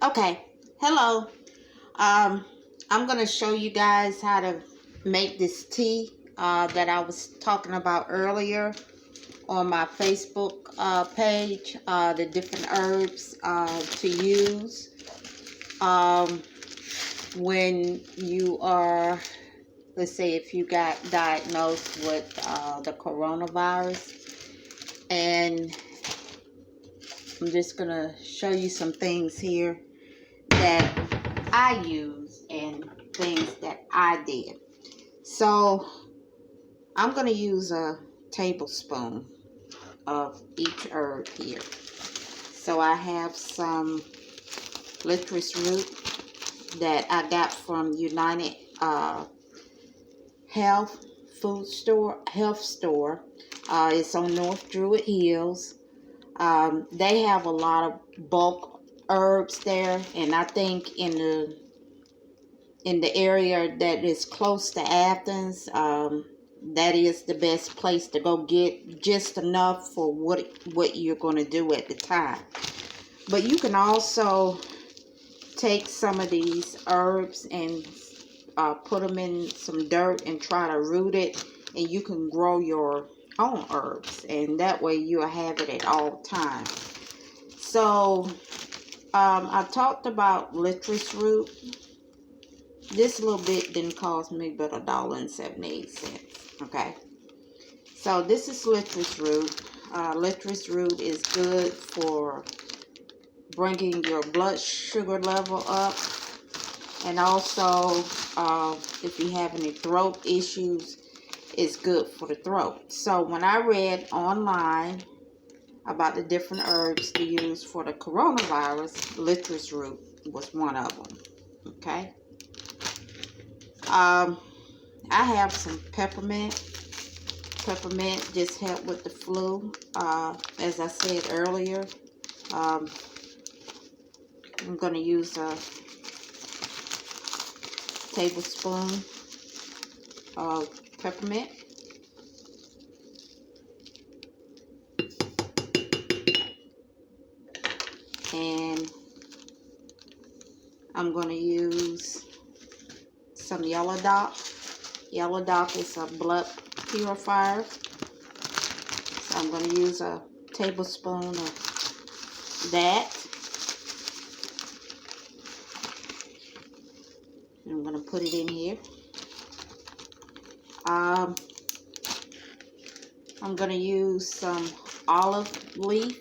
Okay, hello. Um, I'm gonna show you guys how to make this tea that I was talking about earlier on my Facebook page. The different herbs to use um, when you are, let's say, if you got diagnosed with the coronavirus, and I'm just gonna show you some things here that I use and things that I did. So I'm going to use a tablespoon of each herb here. So I have some licorice root that I got from United Health Store. It's on North Druid Hills. They have a lot of bulk herbs there, and I think in the area that is close to Athens, that is the best place to go get just enough for what you're going to do at the time. But you can also take some of these herbs and put them in some dirt and try to root it, and you can grow your own herbs, and that way you'll have it at all times. So I talked about licorice root. This little bit didn't cost me but $1.78. Okay. So this is licorice root. Licorice root is good for bringing your blood sugar level up. And also, if you have any throat issues, it's good for the throat. So when I read online about the different herbs to use for the coronavirus, licorice root was one of them. Okay. I have some peppermint. Peppermint just help with the flu. As I said earlier, I'm going to use a tablespoon of peppermint. And I'm going to use some yellow dock. Yellow dock is a blood purifier. So I'm going to use a tablespoon of that. And I'm going to put it in here. I'm going to use some olive leaf.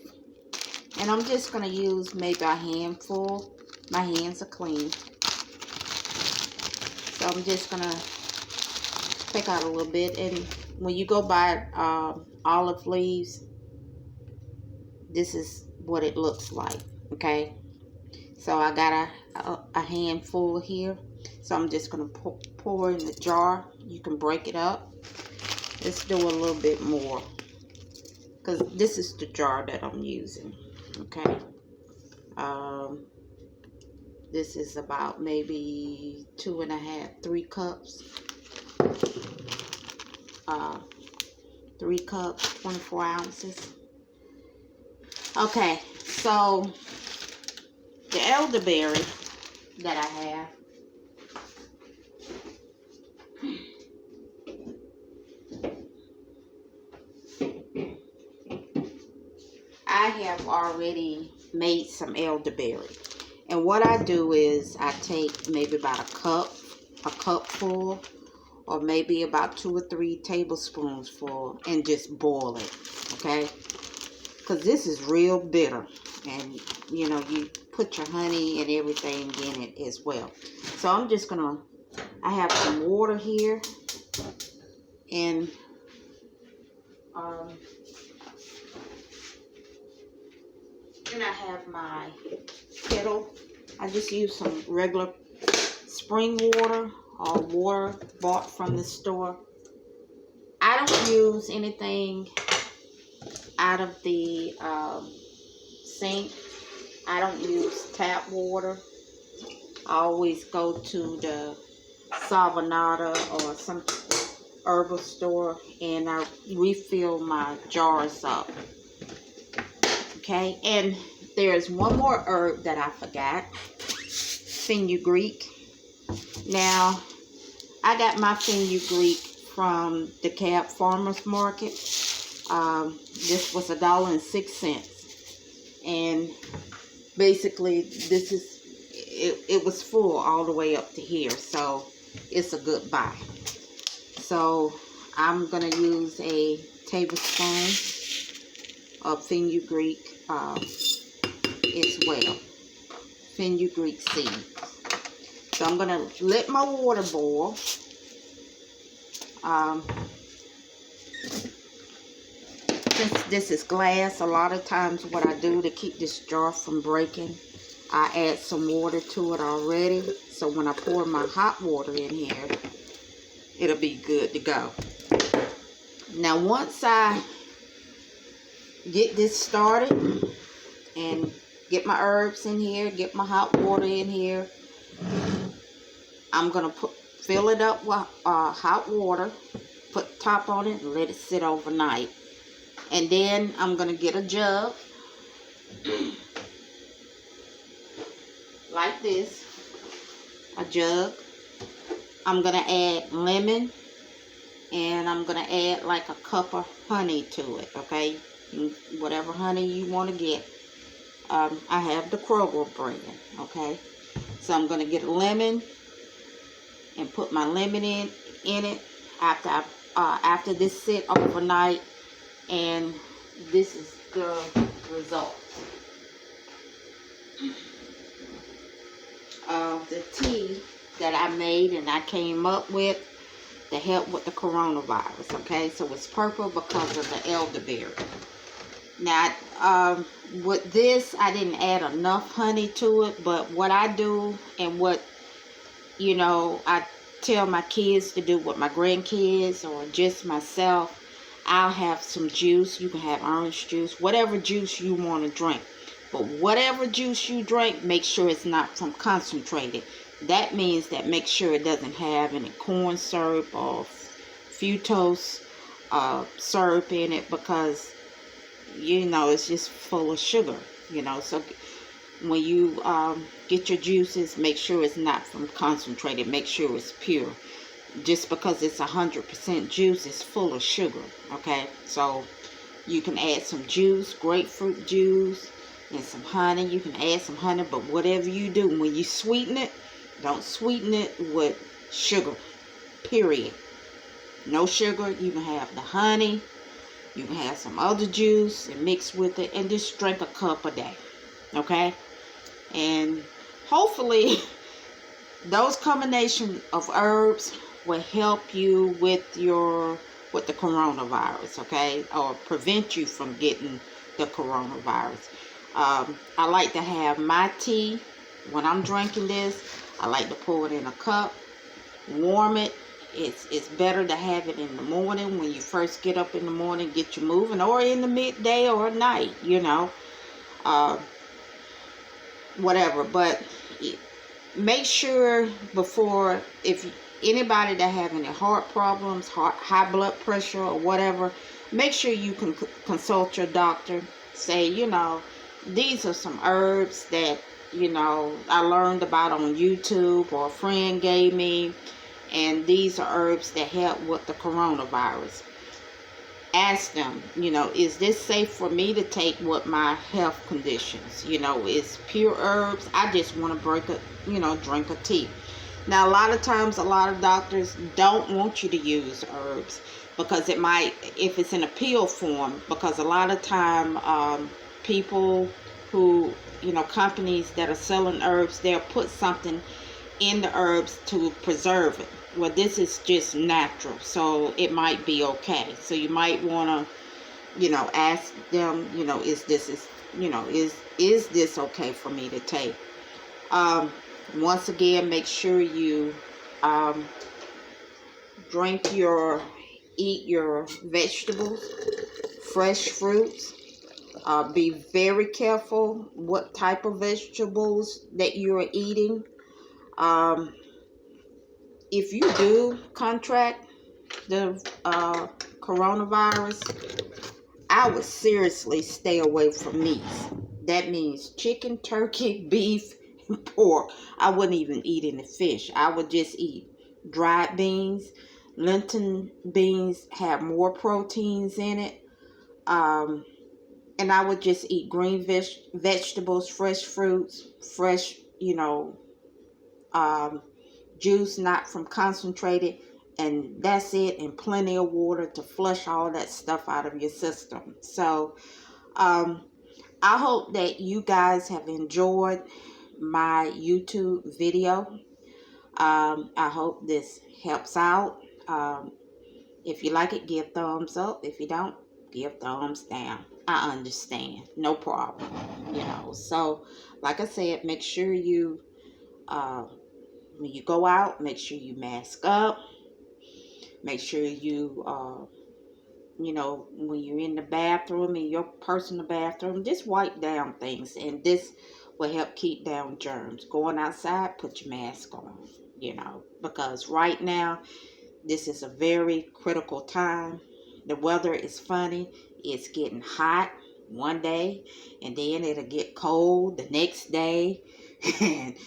And I'm just going to use maybe a handful. My hands are clean. So I'm just going to pick out a little bit. And when you go buy olive leaves, this is what it looks like. Okay. So I got a handful here. So I'm just going to pour in the jar. You can break it up. Let's do a little bit more, because this is the jar that I'm using. Okay. This is about maybe 2.5, 3 cups. 3 cups, 24 ounces. Okay, so the elderberry that I have, I have already made some elderberry. And what I do is I take maybe about a cupful, or maybe about 2 or 3 tablespoons full, and just boil it, okay? Because this is real bitter, and you know, you put your honey and everything in it as well. So I'm just gonna, I have some water here, and then I have my kettle. I just use some regular spring water or water bought from the store. I don't use anything out of the sink. I don't use tap water. I always go to the Savanada or some herbal store and I refill my jars up. Okay, and there's one more herb that I forgot. fenugreek. Now, I got my fenugreek from the Cab Farmers Market. This was $1.06. And basically, this is, it was full all the way up to here. So, it's a good buy. So, I'm going to use a tablespoon of fenugreek as well. Fenugreek seeds. So I'm going to let my water boil. Since this is glass, a lot of times what I do to keep this jar from breaking, I add some water to it already. So when I pour my hot water in here, it'll be good to go. Now once I get this started and get my herbs in here, get my hot water in here, I'm going to fill it up with hot water, put the top on it, and let it sit overnight. And then I'm going to get a jug, like this, a jug. I'm going to add lemon, and I'm going to add like a cup of honey to it, okay? Whatever honey you want to get. I have the Kroger brand, okay? So I'm going to get a lemon and put my lemon in it after this sit overnight, and this is the result of the tea that I made and I came up with to help with the coronavirus. Okay, so it's purple because of the elderberry. Now with this, I didn't add enough honey to it, but what I do and what I tell my kids to do with my grandkids or just myself, I'll have some juice. You can have orange juice, whatever juice you want to drink. But whatever juice you drink, make sure it's not from concentrated. That means that make sure it doesn't have any corn syrup or fructose syrup in it, because it's just full of sugar. So when you get your juices, make sure it's not from concentrated. Make sure it's pure. Just because it's 100% juice, it's full of sugar. Okay, so you can add some juice, grapefruit juice, and some honey. You can add some honey, but whatever you do, when you sweeten it, don't sweeten it with sugar. Period. No sugar. You can have the honey. You can have some other juice and mix with it, and just drink a cup a day. Okay? And hopefully those combination of herbs will help you with the coronavirus, okay? Or prevent you from getting the coronavirus. I like to have my tea when I'm drinking this. I like to pour it in a cup, warm it. It's better to have it in the morning when you first get up in the morning, get you moving, or in the midday or at night, whatever. But make sure before, if anybody that have any heart problems, high blood pressure or whatever, make sure you can consult your doctor. Say, these are some herbs that, I learned about on YouTube or a friend gave me, and these are herbs that help with the coronavirus. Ask them, is this safe for me to take with my health conditions? It's pure herbs. I just want to drink a tea. Now, a lot of times, a lot of doctors don't want you to use herbs because it might, if it's in a pill form, because a lot of time people who, companies that are selling herbs, they'll put something in the herbs to preserve it. Well, this is just natural, so it might be okay. So you might want to, ask them, is this okay for me to take? Once again, make sure you eat your vegetables, fresh fruits. Be very careful what type of vegetables that you're eating. If you do contract the coronavirus, I would seriously stay away from meats. That means chicken, turkey, beef, pork. I wouldn't even eat any fish. I would just eat dried beans. Lentil beans have more proteins in it. And I would just eat green vegetables, fresh fruits, fresh, um, juice, not from concentrated, and that's it, and plenty of water to flush all that stuff out of your system. So I hope that you guys have enjoyed my YouTube video. I hope this helps out. If you like it, give thumbs up. If you don't, give thumbs down. I understand. No problem. So like I said, make sure you when you go out, make sure you mask up. Make sure you when you're in the bathroom, in your personal bathroom, just wipe down things, and this will help keep down germs. Going outside, put your mask on, because right now this is a very critical time. The weather is funny. It's getting hot one day, and then it'll get cold the next day. And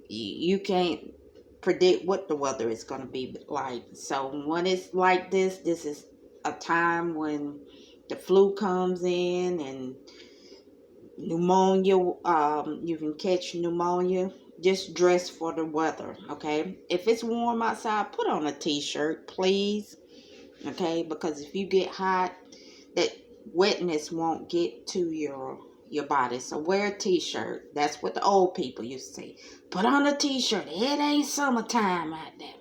you can't predict what the weather is going to be like. So when it's like this is a time when the flu comes in, and pneumonia, you can catch pneumonia. Just dress for the weather, okay? If it's warm outside, put on a t-shirt, please, okay? Because if you get hot, that wetness won't get to your body. So wear a t-shirt. That's what the old people used to say. Put on a t-shirt. It ain't summertime out there.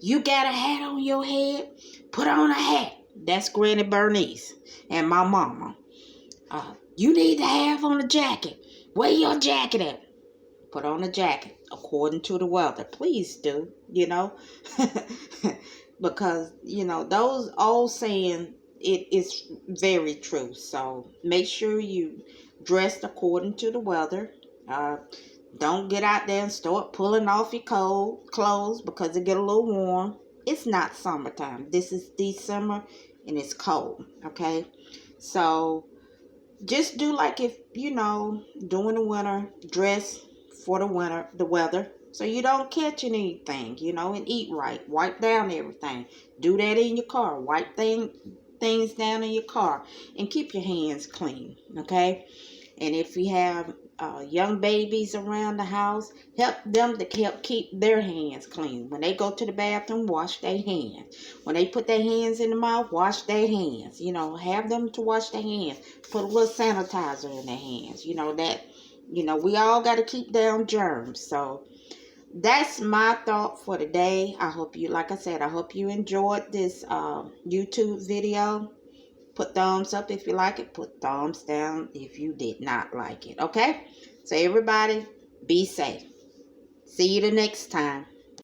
You got a hat on your head, put on a hat. That's Granny Bernice and my mama. You need to have on a jacket. Where your jacket at? Put on a jacket according to the weather. Please do, because, those old saying, it is very true. So make sure you dressed according to the weather. Don't get out there and start pulling off your clothes because it get a little warm. It's not summertime. This is December and it's cold, okay? So just do like if, during the winter, dress for the weather, so you don't catch anything, and eat right. Wipe down everything. Do that in your car. Wipe things down in your car, and keep your hands clean, okay? And if you have young babies around the house, help them to help keep their hands clean. When they go to the bathroom, wash their hands. When they put their hands in the mouth, wash their hands. Have them to wash their hands. Put a little sanitizer in their hands. We all got to keep down germs. So that's my thought for today. I hope you, like I said, I hope you enjoyed this YouTube video. Put thumbs up if you like it. Put thumbs down if you did not like it. Okay? So everybody, be safe. See you the next time.